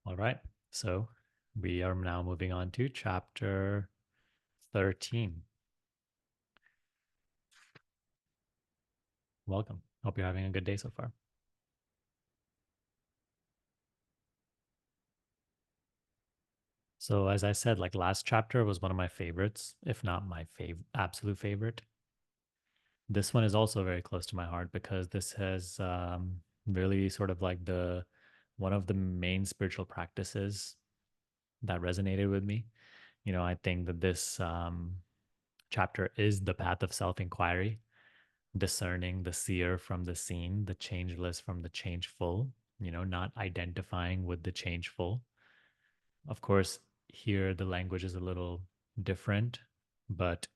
All right. So we are now moving on to chapter 13. Welcome. Hope you're having a good day so far. So, as I said, like last chapter was one of my favorites, if not my absolute favorite. This one is also very close to my heart because this has really sort of like the one of the main spiritual practices that resonated with me. I think that this chapter is the path of self inquiry, discerning the seer from the seen, the changeless from the changeful, not identifying with the changeful. Of course, here the language is a little different, but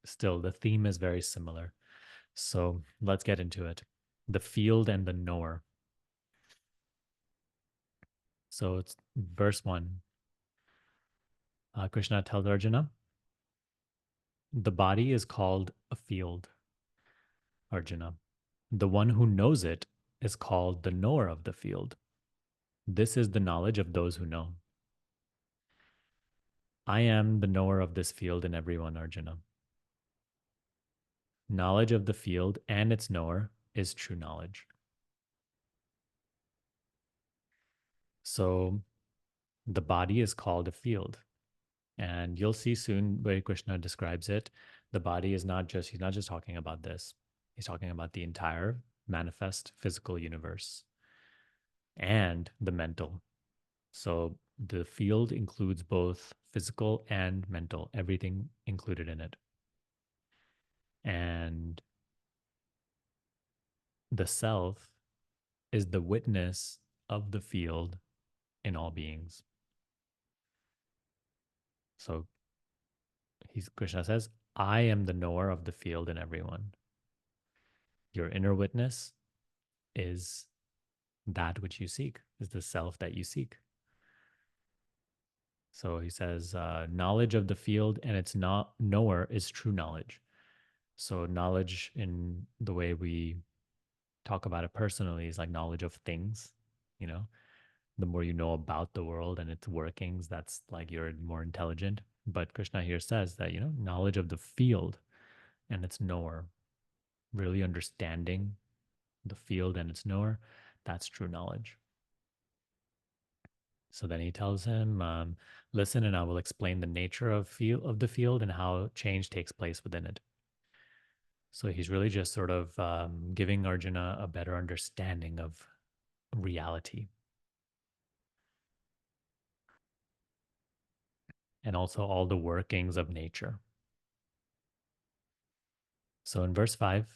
still the theme is very similar. So let's get into it. The field and the knower. So it's verse 1. Krishna tells Arjuna, the body is called a field, Arjuna. The one who knows it is called the knower of the field. This is the knowledge of those who know. I am the knower of this field in everyone, Arjuna. Knowledge of the field and its knower is true knowledge. So the body is called a field. And you'll see soon where Krishna describes it. The body is not just, he's not just talking about this, he's talking about the entire manifest physical universe and the mental. So the field includes both physical and mental, everything included in it. And the self is the witness of the field in all beings. So Krishna says, I am the knower of the field in everyone. Your inner witness is that which you seek, is the self that you seek. So he says, knowledge of the field and its not knower is true knowledge. So knowledge in the way we talk about it personally is like knowledge of things, you know, the more you know about the world and its workings, that's like you're more intelligent. But Krishna here says that, knowledge of the field and its knower, really understanding the field and its knower, that's true knowledge. So then he tells him, listen, and I will explain the nature of the field and how change takes place within it. So he's really just sort of giving Arjuna a better understanding of reality and also all the workings of nature. So in verse 5,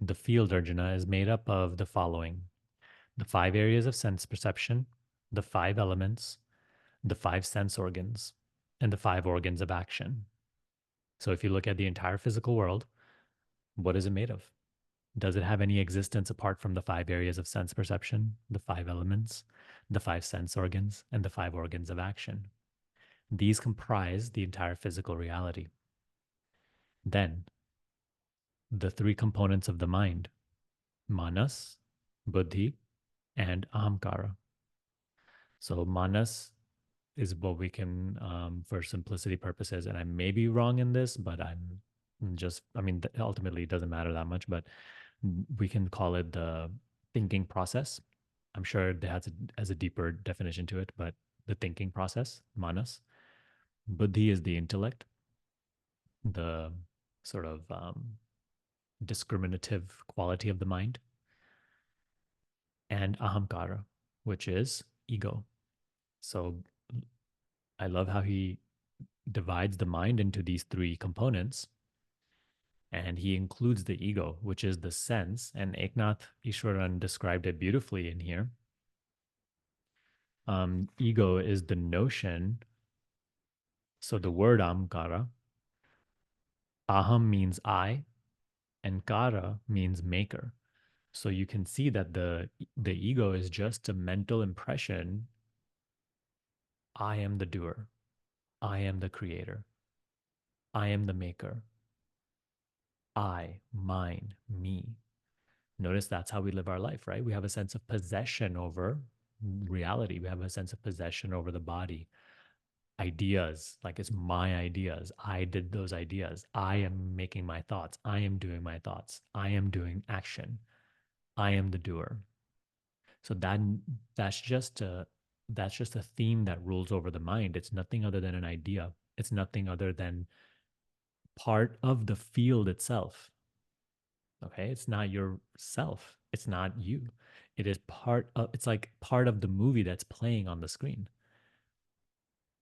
the field, Arjuna, is made up of the following: the 5 areas of sense perception, the 5 elements, the 5 sense organs, and the 5 organs of action. So if you look at the entire physical world, what is it made of? Does it have any existence apart from the 5 areas of sense perception, the 5 elements, the 5 sense organs, and the 5 organs of action? These comprise the entire physical reality. Then, the 3 components of the mind: manas, buddhi, and ahamkara. So, manas is what we can, for simplicity purposes, and I may be wrong in this, but I mean, ultimately it doesn't matter that much, but we can call it the thinking process. I'm sure it has a deeper definition to it, but the thinking process, manas. Buddhi is the intellect, the sort of discriminative quality of the mind, and ahamkara, which is ego. So I love how he divides the mind into these 3 components, and he includes the ego, which is the sense. And Eknath Ishwaran described it beautifully in here. Ego is the notion. So the word amkara, aham means I, and kara means maker. So you can see that the ego is just a mental impression. I am the doer. I am the creator. I am the maker. I, mine, me. Notice that's how we live our life, right? We have a sense of possession over reality. We have a sense of possession over the body. Ideas, like it's my ideas. I did those ideas. I am making my thoughts. I am doing my thoughts. I am doing action. I am the doer. So that's just a that's just a theme that rules over the mind. It's nothing other than an idea. It's nothing other than part of the field itself. Okay, it's not yourself. It's not you. It is part of, it's like part of the movie that's playing on the screen.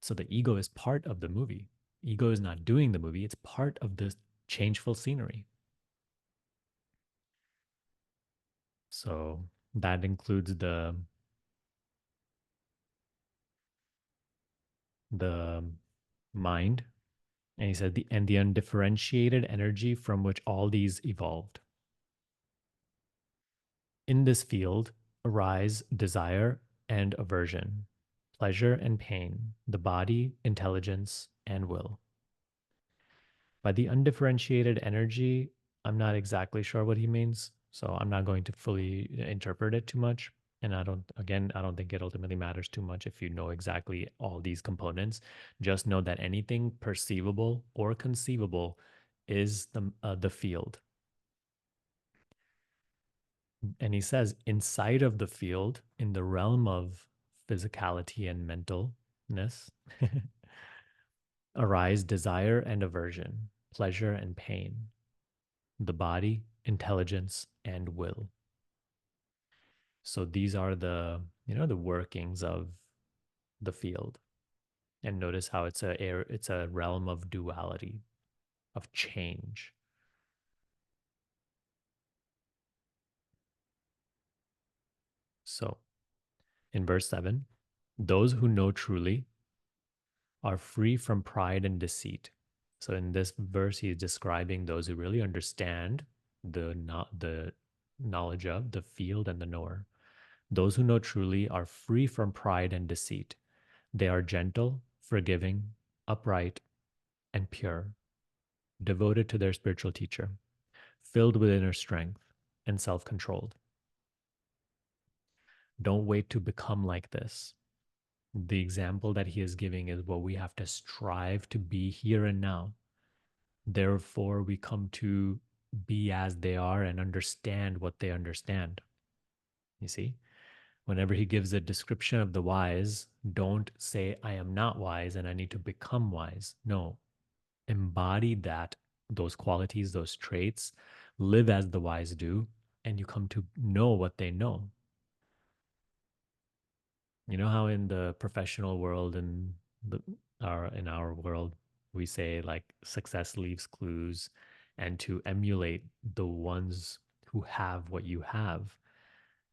So the ego is part of the movie. Ego is not doing the movie, it's part of the changeful scenery. So that includes the mind. And he said the undifferentiated energy from which all these evolved. In this field arise desire and aversion, pleasure and pain, the body, intelligence, and will. By the undifferentiated energy, I'm not exactly sure what he means. So I'm not going to fully interpret it too much. And I don't think it ultimately matters too much if you know exactly all these components. Just know that anything perceivable or conceivable is the field. And he says, inside of the field, in the realm of physicality and mentalness, arise desire and aversion, pleasure and pain, the body, intelligence, and will. So these are the workings of the field. And notice how it's a realm of duality, of change. So in verse 7, those who know truly are free from pride and deceit. So in this verse, he is describing those who really understand the knowledge of the field and the knower. Those who know truly are free from pride and deceit. They are gentle, forgiving, upright, and pure, devoted to their spiritual teacher, filled with inner strength and self controlled. Don't wait to become like this. The example that he is giving is what we have to strive to be here and now. Therefore, we come to be as they are and understand what they understand. You see, whenever he gives a description of the wise, don't say, I am not wise and I need to become wise. No, embody those qualities, those traits, live as the wise do, and you come to know what they know. You know how in the professional world and in our world we say like success leaves clues, and to emulate the ones who have what you have,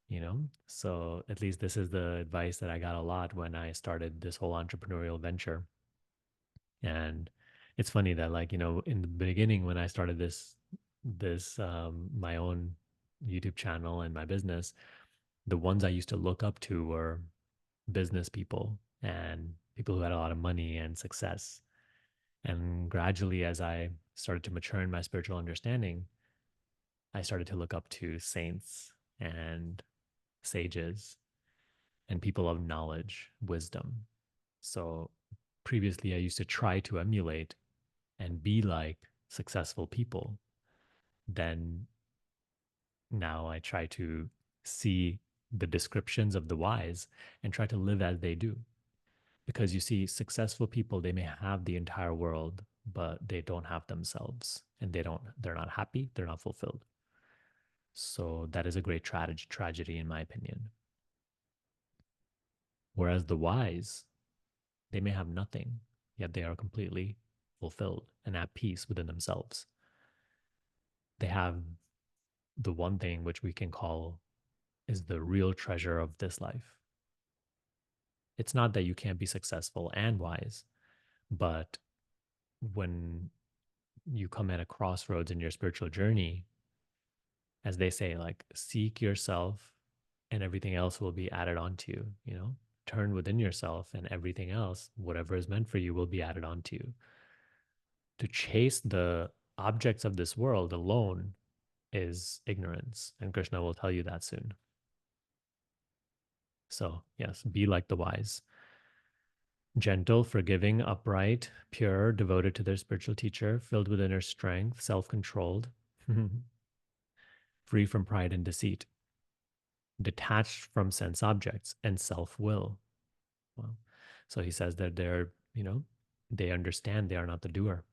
you know? So at least this is the advice that I got a lot when I started this whole entrepreneurial venture. And it's funny that like, in the beginning when I started this my own YouTube channel and my business, the ones I used to look up to were business people and people who had a lot of money and success. And gradually, as I started to mature in my spiritual understanding, I started to look up to saints and sages and people of knowledge, wisdom. So previously, I used to try to emulate and be like successful people. Then now I try to see the descriptions of the wise and try to live as they do. Because you see, successful people, they may have the entire world, but they don't have themselves, and they're not happy, they're not fulfilled. So that is a great tragedy in my opinion. Whereas the wise, they may have nothing, yet they are completely fulfilled and at peace within themselves. They have the one thing which we can call is the real treasure of this life. It's not that you can't be successful and wise, but when you come at a crossroads in your spiritual journey, as they say, like seek yourself and everything else will be added onto you, turn within yourself and everything else, whatever is meant for you, will be added onto you. To chase the objects of this world alone is ignorance. And Krishna will tell you that soon. So, yes, be like the wise. Gentle, forgiving, upright, pure, devoted to their spiritual teacher, filled with inner strength, self controlled, free from pride and deceit, detached from sense objects and self will. Well, so he says that they understand they are not the doer.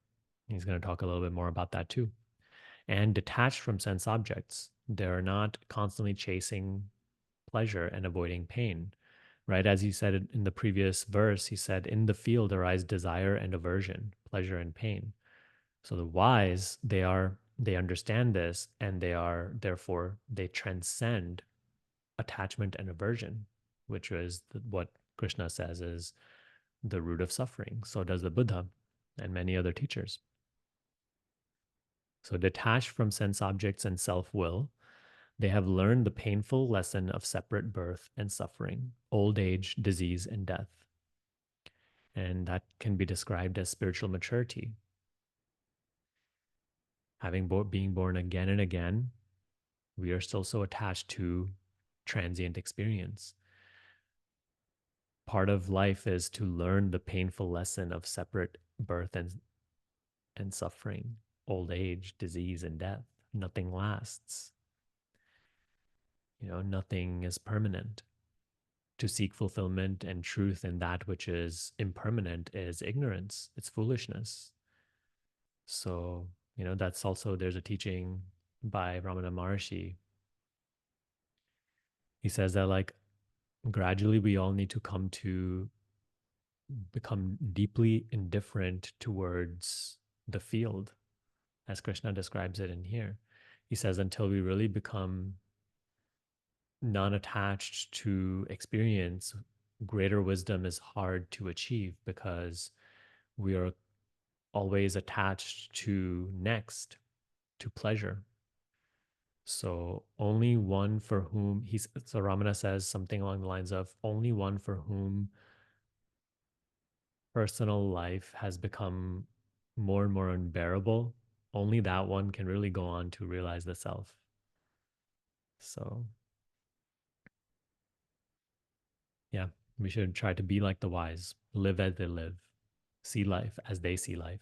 He's going to talk a little bit more about that too. And detached from sense objects, they're not constantly chasing pleasure and avoiding pain, right? As he said in the previous verse, he said, in the field arise desire and aversion, pleasure and pain. So the wise, they understand this, and therefore they transcend attachment and aversion, which is what Krishna says is the root of suffering. So does the Buddha and many other teachers. So detached from sense objects and self will, they have learned the painful lesson of separate birth and suffering, old age, disease, and death. And that can be described as spiritual maturity. Being born again and again, we are still so attached to transient experience. Part of life is to learn the painful lesson of separate birth and suffering, old age, disease, and death. Nothing lasts. Nothing is permanent. To seek fulfillment and truth in that which is impermanent is ignorance, it's foolishness. So, that's also, there's a teaching by Ramana Maharshi. He says that, like, gradually we all need to come to become deeply indifferent towards the field, as Krishna describes it in here. He says, until we really become non attached to experience, greater wisdom is hard to achieve because we are always attached to next, to pleasure. So only one for whom so Ramana says something along the lines of only one for whom personal life has become more and more unbearable, only that one can really go on to realize the self. So yeah, we should try to be like the wise, live as they live, see life as they see life.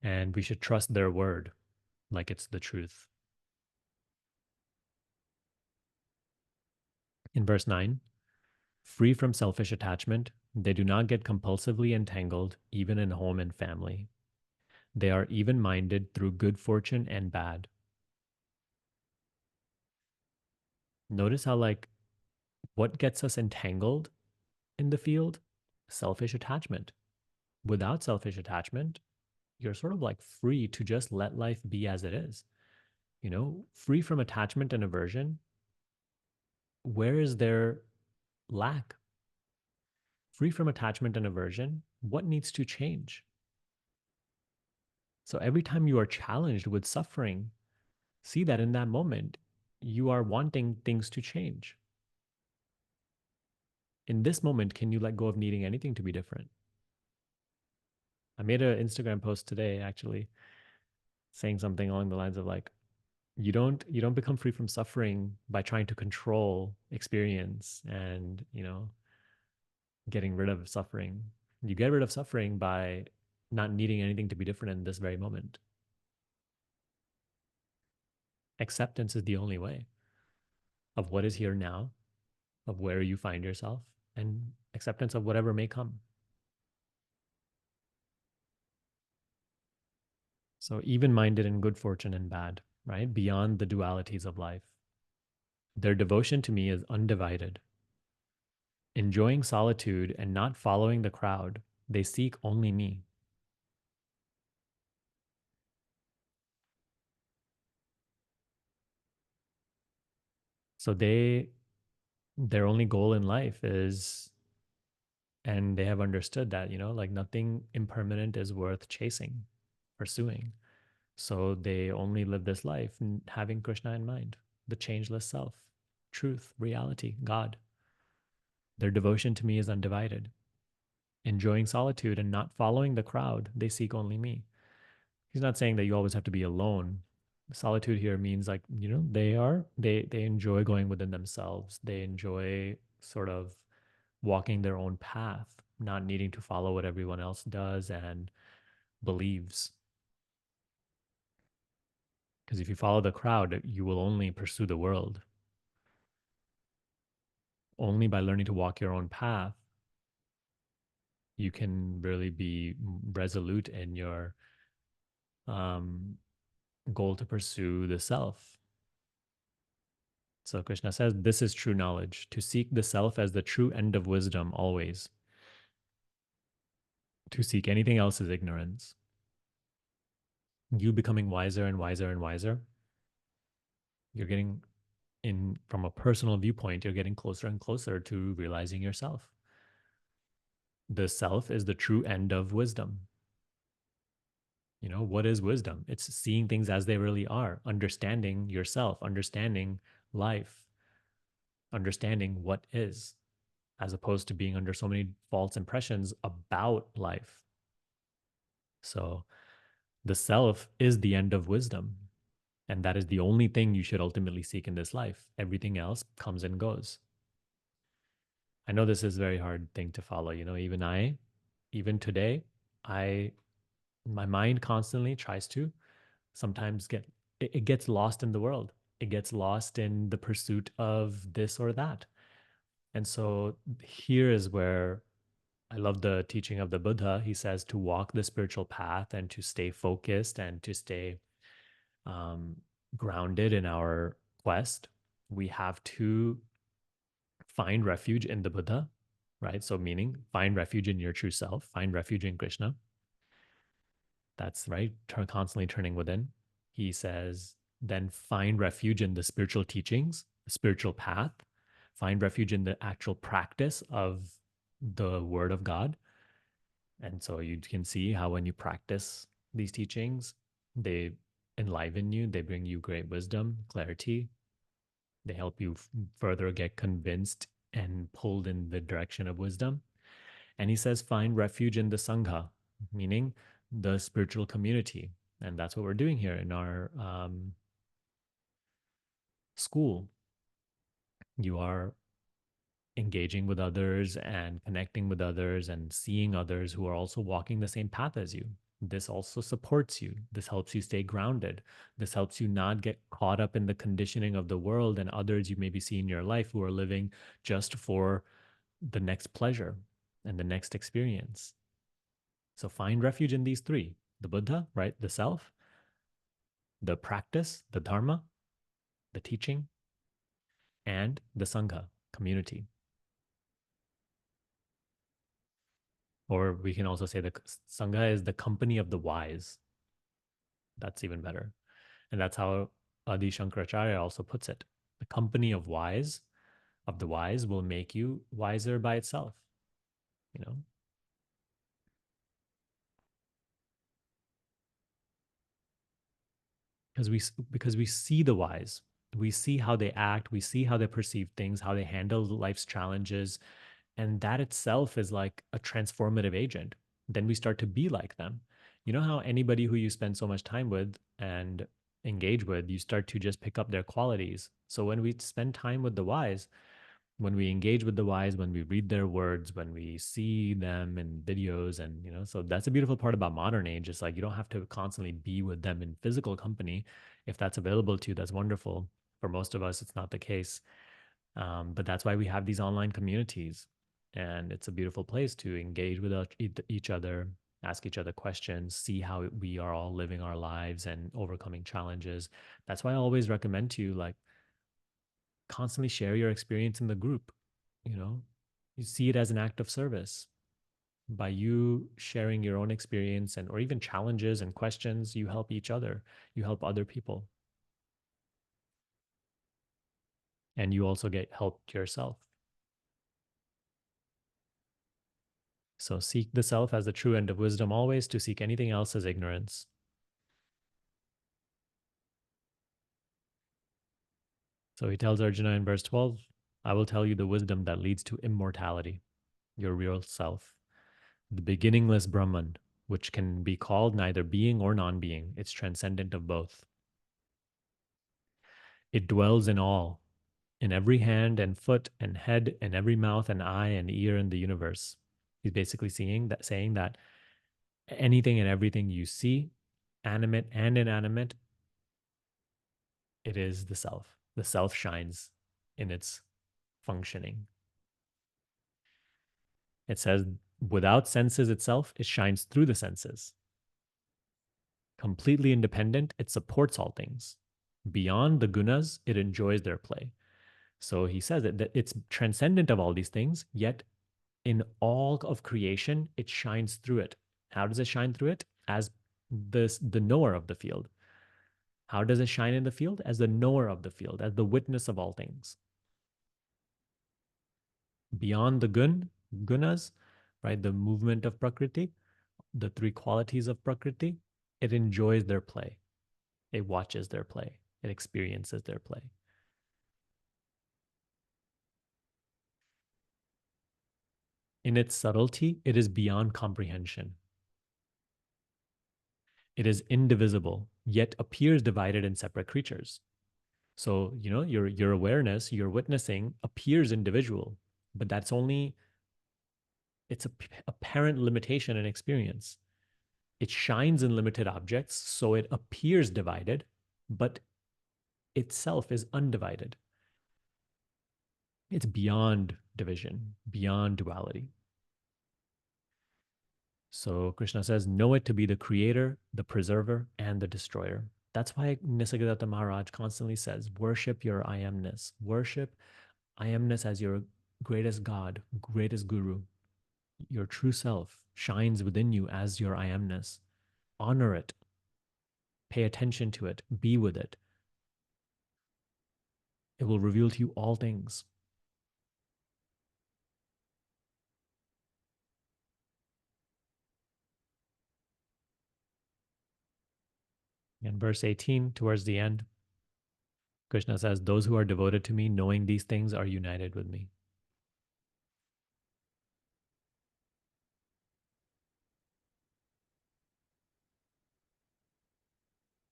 And we should trust their word like it's the truth. In verse 9, free from selfish attachment, they do not get compulsively entangled, even in home and family. They are even minded through good fortune and bad. Notice how, like, what gets us entangled in the field? Selfish attachment. Without selfish attachment, you're sort of like free to just let life be as it is. Free from attachment and aversion. Where is there lack? Free from attachment and aversion, what needs to change? So every time you are challenged with suffering, see that in that moment, you are wanting things to change. In this moment, can you let go of needing anything to be different? I made an Instagram post today, actually, saying something along the lines of, like, you don't become free from suffering by trying to control experience and getting rid of suffering. You get rid of suffering by not needing anything to be different in this very moment. Acceptance is the only way of what is here now, of where you find yourself, and acceptance of whatever may come. So even minded in good fortune and bad, right? Beyond the dualities of life. Their devotion to me is undivided. Enjoying solitude and not following the crowd, they seek only me. So their only goal in life is, and they have understood that, like, nothing impermanent is worth chasing, pursuing. So they only live this life having Krishna in mind, the changeless self, truth, reality, God. Their devotion to me is undivided. Enjoying solitude and not following the crowd, they seek only me. He's not saying that you always have to be alone, Solitude here means like, they enjoy going within themselves. They enjoy sort of walking their own path, not needing to follow what everyone else does and believes. Because if you follow the crowd, you will only pursue the world. Only by learning to walk your own path, you can really be resolute in your um, goal to pursue the self. So Krishna says, this is true knowledge, to seek the self as the true end of wisdom always. To seek anything else is ignorance. You becoming wiser and wiser and wiser, you're getting from a personal viewpoint, you're getting closer and closer to realizing yourself. The self is the true end of wisdom. What is wisdom? It's seeing things as they really are, understanding yourself, understanding life, understanding what is, as opposed to being under so many false impressions about life. So the self is the end of wisdom. And that is the only thing you should ultimately seek in this life. Everything else comes and goes. I know this is a very hard thing to follow. Even today, I my mind constantly tries to sometimes it gets lost in the world. It gets lost in the pursuit of this or that. And so here is where I love the teaching of the Buddha. He says to walk the spiritual path and to stay focused and to stay um, grounded in our quest. We have to find refuge in the Buddha, right? So, meaning find refuge in your true self, find refuge in Krishna. That's right, constantly turning within. He says, then find refuge in the spiritual teachings, the spiritual path, find refuge in the actual practice of the word of God. And so you can see how when you practice these teachings, they enliven you, they bring you great wisdom, clarity, they help you further get convinced and pulled in the direction of wisdom. And he says, find refuge in the Sangha, meaning the spiritual community. And that's what we're doing here in our school. You are engaging with others and connecting with others and seeing others who are also walking the same path as you. This also supports you. This helps you stay grounded. This helps you not get caught up in the conditioning of the world and others you maybe see in your life who are living just for the next pleasure and the next experience. So find refuge in these three: the Buddha, right? The self, the practice, the Dharma, the teaching, and the Sangha, community. Or we can also say the Sangha is the company of the wise. That's even better. And that's how Adi Shankaracharya also puts it. The company of the wise will make you wiser by itself, you know? Because we see the wise. We see how they act, we see how they perceive things, how they handle life's challenges, and that itself is like a transformative agent. Then we start to be like them. You know how anybody who you spend so much time with and engage with, you start to just pick up their qualities. So when we spend time with the wise, when we engage with the wise, when we read their words, when we see them in videos, and so that's a beautiful part about modern age. It's like you don't have to constantly be with them in physical company. If that's available to you, that's wonderful. For most of us, it's not the case. But that's why we have these online communities. And it's a beautiful place to engage with each other, ask each other questions, see how we are all living our lives and overcoming challenges. That's why I always recommend to you, like, constantly share your experience in the group. You know, you see it as an act of service. By you sharing your own experience and or even challenges and questions, you help each other, you help other people, and you also get helped yourself. So seek the self as the true end of wisdom always, to seek anything else as ignorance. So he tells Arjuna in verse 12, I will tell you the wisdom that leads to immortality, your real self, the beginningless Brahman, which can be called neither being or non being. It's transcendent of both. It dwells in all, in every hand and foot and head and every mouth and eye and ear in the universe. He's basically saying that anything and everything you see, animate and inanimate, it is the self. The self shines in its functioning. It says, without senses itself, it shines through the senses. Completely independent, it supports all things. Beyond the gunas, it enjoys their play. So he says that it's transcendent of all these things, yet in all of creation, it shines through it. How does it shine through it? As the knower of the field. How does it shine in the field? As the knower of the field, as the witness of all things. Beyond the gunas, right? The movement of prakriti, the three qualities of prakriti, it enjoys their play. It watches their play. It experiences their play. In its subtlety, it is beyond comprehension. It is indivisible, yet appears divided in separate creatures. So, your awareness, your witnessing appears individual, but that's only it's a apparent limitation in experience. It shines in limited objects, so it appears divided, but itself is undivided. It's beyond division, beyond duality. So Krishna says, know it to be the creator, the preserver, and the destroyer. That's why Nisargadatta Maharaj constantly says, worship your I amness. Worship I amness as your greatest God, greatest guru. Your true self shines within you as your I amness. Honor it. Pay attention to it. Be with it. It will reveal to you all things. In verse 18, towards the end, Krishna says, those who are devoted to me, knowing these things, are united with me.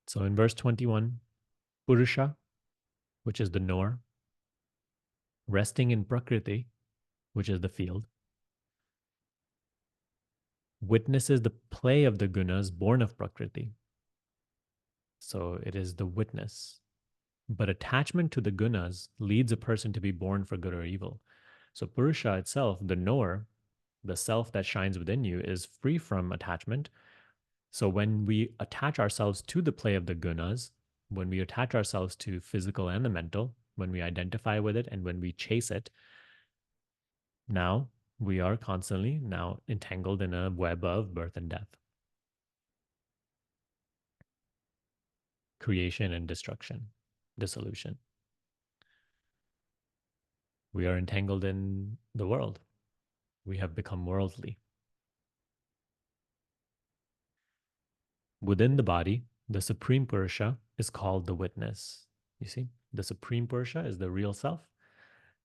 So in verse 21, Purusha, which is the knower, resting in prakriti, which is the field, witnesses the play of the gunas born of prakriti. So it is the witness. But attachment to the gunas leads a person to be born for good or evil. So Purusha itself, the knower, the self that shines within you, is free from attachment. So when we attach ourselves to the play of the gunas, when we attach ourselves to physical and the mental, when we identify with it and when we chase it, now we are constantly now entangled in a web of birth and death, creation and destruction, dissolution. We are entangled in the world. We have become worldly. Within the body, the Supreme Purusha is called the witness. You see, the Supreme Purusha is the real self.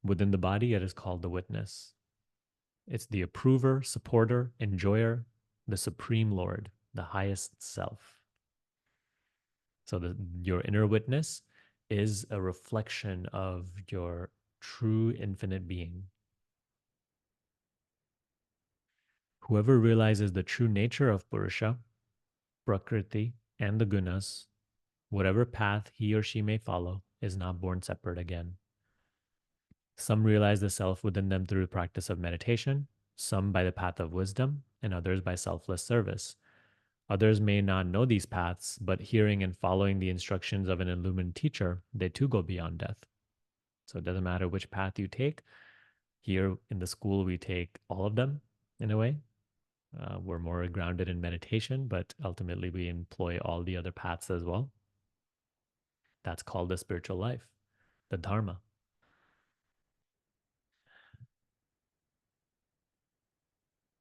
Within the body, it is called the witness. It's the approver, supporter, enjoyer, the Supreme Lord, the highest self. So your inner witness is a reflection of your true infinite being. Whoever realizes the true nature of Purusha, Prakriti, and the gunas, whatever path he or she may follow, is not born separate again. Some realize the self within them through the practice of meditation, some by the path of wisdom, and others by selfless service. Others may not know these paths, but hearing and following the instructions of an illumined teacher, they too go beyond death. So it doesn't matter which path you take. Here in the school, we take all of them in a way. We're more grounded in meditation, but ultimately we employ all the other paths as well. That's called the spiritual life, the Dharma.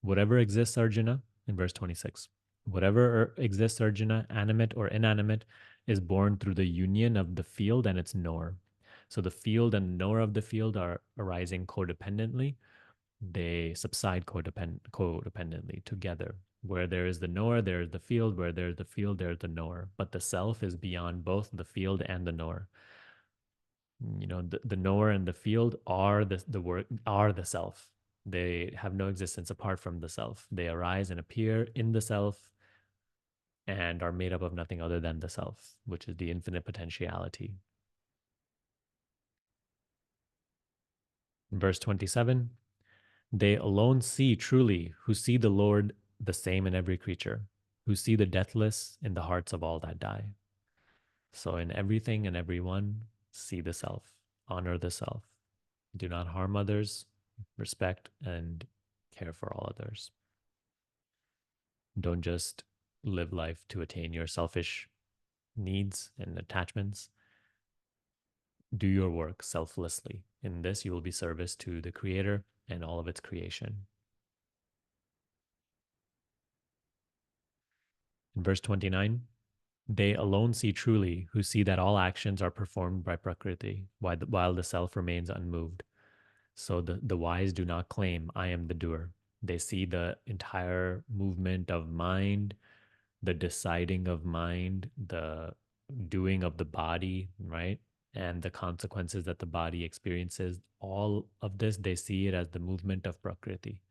Whatever exists, Arjuna, in verse 26, whatever exists, Arjuna, animate or inanimate, is born through the union of the field and its knower. So the field and knower of the field are arising codependently. They subside codependently together. Where there is the knower, there is the field. Where there is the field, there is the knower. But the self is beyond both the field and the knower. The knower and the field are the work, are the self. They have no existence apart from the self. They arise and appear in the self and are made up of nothing other than the self, which is the infinite potentiality. In verse 27, they alone see truly who see the Lord the same in every creature, who see the deathless in the hearts of all that die. So in everything and everyone, see the self, honor the self. Do not harm others, respect and care for all others. Don't just live life to attain your selfish needs and attachments. Do your work selflessly. In this, you will be service to the Creator and all of its creation. In verse 29, they alone see truly who see that all actions are performed by prakriti, while the self remains unmoved. So the wise do not claim, I am the doer. They see the entire movement of mind, the deciding of mind, the doing of the body, right? And the consequences that the body experiences. All of this, they see it as the movement of prakriti.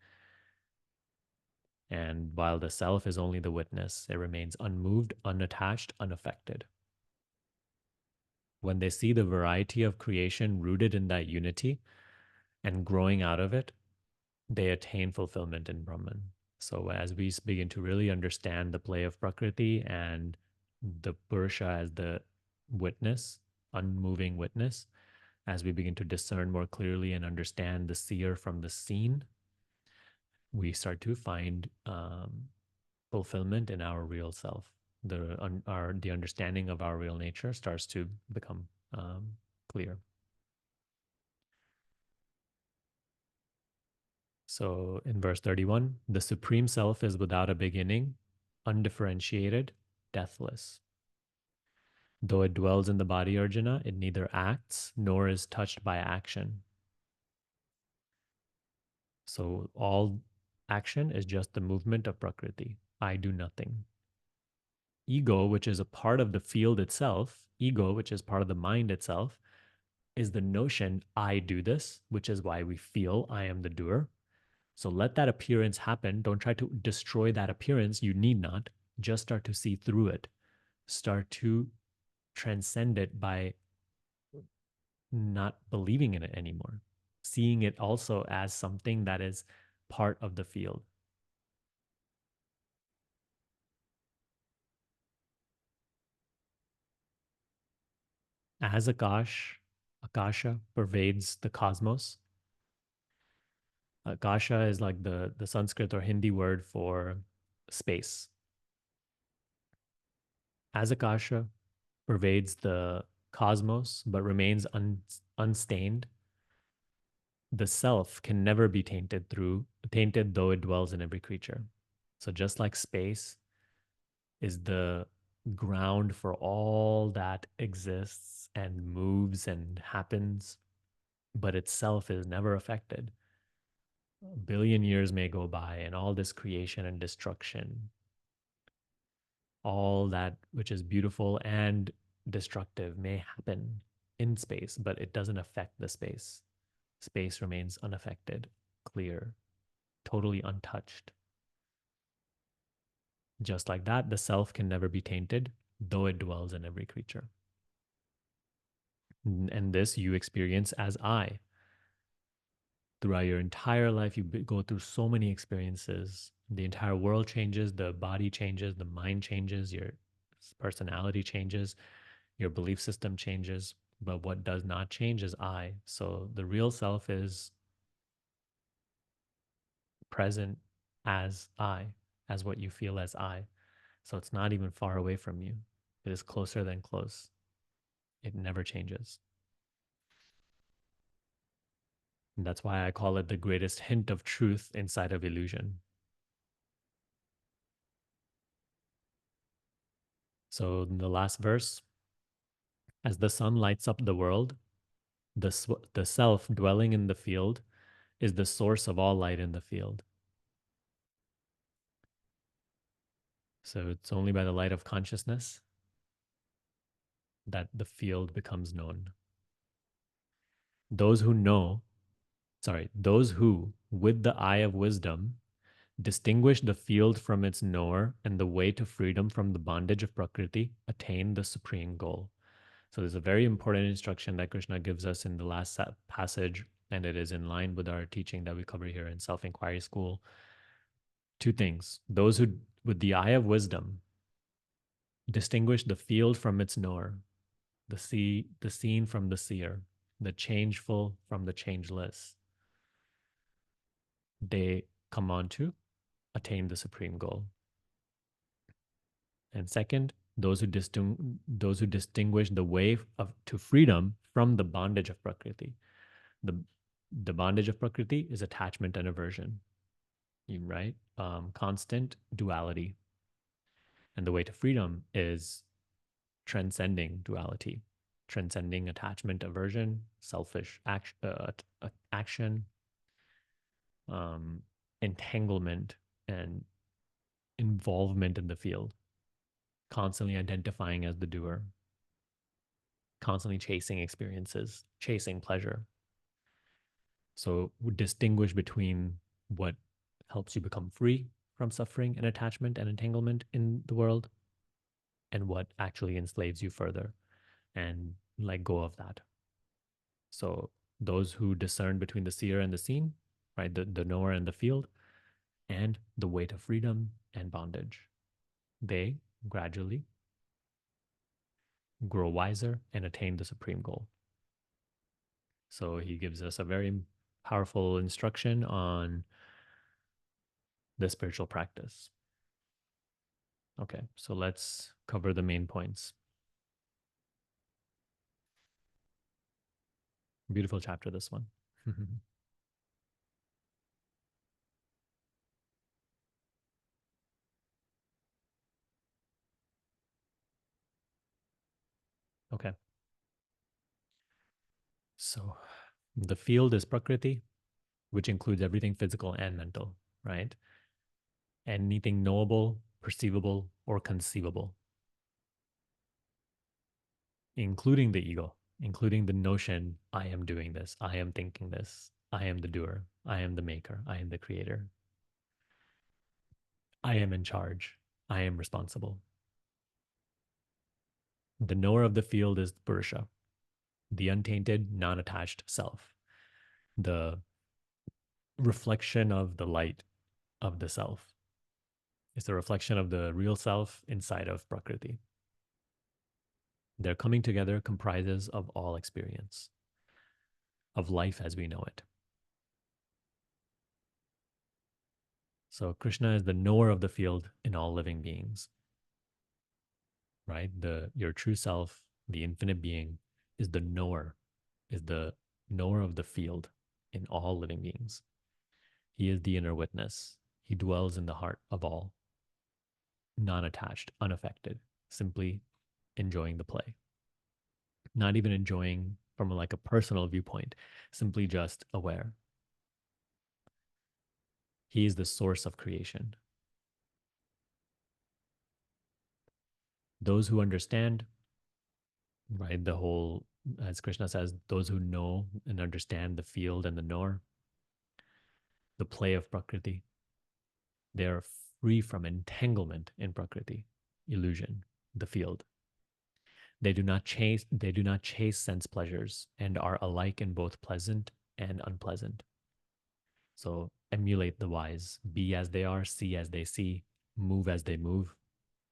And while the self is only the witness, it remains unmoved, unattached, unaffected. When they see the variety of creation rooted in that unity and growing out of it, they attain fulfillment in Brahman. So as we begin to really understand the play of Prakriti and the Purusha as the witness, unmoving witness, as we begin to discern more clearly and understand the seer from the seen, we start to find fulfillment in our real self. The understanding of our real nature starts to become clear. So in verse 31, the Supreme Self is without a beginning, undifferentiated, deathless. Though it dwells in the body, Arjuna, it neither acts nor is touched by action. So all action is just the movement of Prakriti. I do nothing. Ego, which is a part of the field itself, ego, which is part of the mind itself, is the notion I do this, which is why we feel I am the doer. So let that appearance happen. Don't try to destroy that appearance. You need not. Just start to see through it. Start to transcend it by not believing in it anymore. Seeing it also as something that is part of the field. As Akasha pervades the cosmos. Akasha is like the Sanskrit or Hindi word for space. As Akasha pervades the cosmos but remains unstained, the self can never be tainted though it dwells in every creature. So just like space is the ground for all that exists and moves and happens, but itself is never affected. A billion years may go by and all this creation and destruction, all that which is beautiful and destructive may happen in space, but it doesn't affect the space. Space remains unaffected, clear, totally untouched. Just like that, the self can never be tainted, though it dwells in every creature. And this you experience as I. Throughout your entire life, you go through so many experiences. The entire world changes, the body changes, the mind changes, your personality changes, your belief system changes. But what does not change is I. So the real self is present as I, as what you feel as I. So it's not even far away from you. It is closer than close. It never changes. And that's why I call it the greatest hint of truth inside of illusion. So in the last verse, as the sun lights up the world, the self dwelling in the field is the source of all light in the field. So it's only by the light of consciousness that the field becomes known. Those who know, those who, with the eye of wisdom, distinguish the field from its knower and the way to freedom from the bondage of Prakriti, attain the supreme goal. So there's a very important instruction that Krishna gives us in the last passage, and it is in line with our teaching that we cover here in Self Inquiry School. Two things: those who, with the eye of wisdom, distinguish the field from its knower, the seen from the seer, the changeful from the changeless, they come on to attain the supreme goal. And second, those who distinguish the way to freedom from the bondage of Prakriti. The, the bondage of Prakriti is attachment and aversion, right? Constant duality. And the way to freedom is transcending duality, transcending attachment, aversion, selfish action, um, entanglement, and involvement in the field, constantly identifying as the doer, constantly chasing experiences, chasing pleasure. So distinguish between what helps you become free from suffering and attachment and entanglement in the world and what actually enslaves you further, and let go of that. So those who discern between the seer and the seen, right, the knower and the field, and the way to freedom and bondage, they gradually grow wiser and attain the supreme goal. So he gives us a very powerful instruction on the spiritual practice. Okay, so let's cover the main points. Beautiful chapter, this one. Okay, so the field is prakriti, which includes everything physical and mental, right? Anything knowable, perceivable, or conceivable, including the ego, including the notion, I am doing this, I am thinking this, I am the doer, I am the maker, I am the creator, I am in charge, I am responsible. The knower of the field is Purusha, the untainted, non attached self, the reflection of the light of the self. It's the reflection of the real self inside of Prakriti. Their coming together comprises of all experience, of life as we know it. So Krishna is the knower of the field in all living beings, right? Your true self, the infinite being, is the knower, is the knower of the field in all living beings. He is the inner witness. He dwells in the heart of all, non-attached, unaffected, simply enjoying the play. Not even enjoying from like a personal viewpoint, simply just aware. He is the source of creation. Those who understand, right, the whole, as Krishna says, those who know and understand the field and the knower, the play of Prakriti, they are free from entanglement in Prakriti, illusion, the field. They do not chase sense pleasures and are alike in both pleasant and unpleasant. So emulate the wise, be as they are, see as they see, move as they move.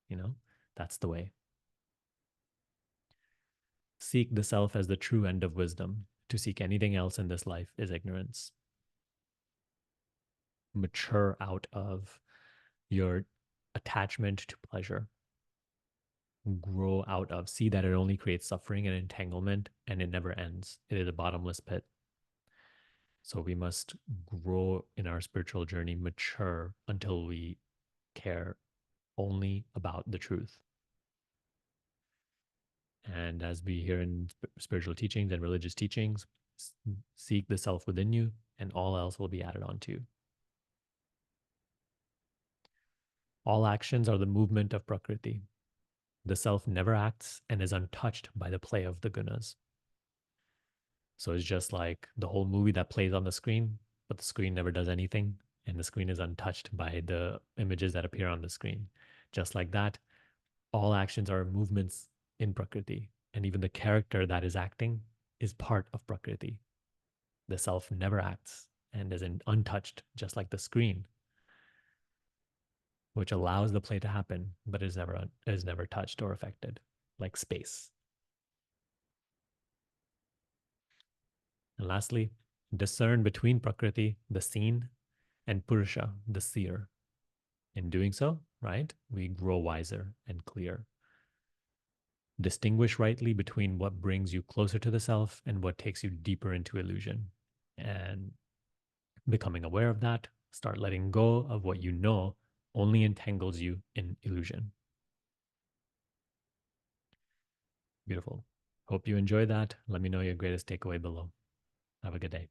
You know, that's the way. Seek the self as the true end of wisdom. To seek anything else in this life is ignorance. Mature out of your attachment to pleasure. Grow out of, see that it only creates suffering and entanglement and it never ends. It is a bottomless pit. So we must grow in our spiritual journey, mature until we care only about the truth. And as we hear in spiritual teachings and religious teachings, seek the self within you, and all else will be added on to you. All actions are the movement of Prakriti. The self never acts and is untouched by the play of the gunas. So it's just like the whole movie that plays on the screen, but the screen never does anything, and the screen is untouched by the images that appear on the screen. Just like that, all actions are movements in Prakriti, and even the character that is acting is part of Prakriti. The self never acts and is untouched, just like the screen, which allows the play to happen, but is never touched or affected, like space. And lastly, discern between Prakriti, the seen, and Purusha, the seer. In doing so, right, we grow wiser and clear. Distinguish rightly between what brings you closer to the self and what takes you deeper into illusion. And becoming aware of that, start letting go of what you know only entangles you in illusion. Beautiful. Hope you enjoy that. Let me know your greatest takeaway below. Have a good day.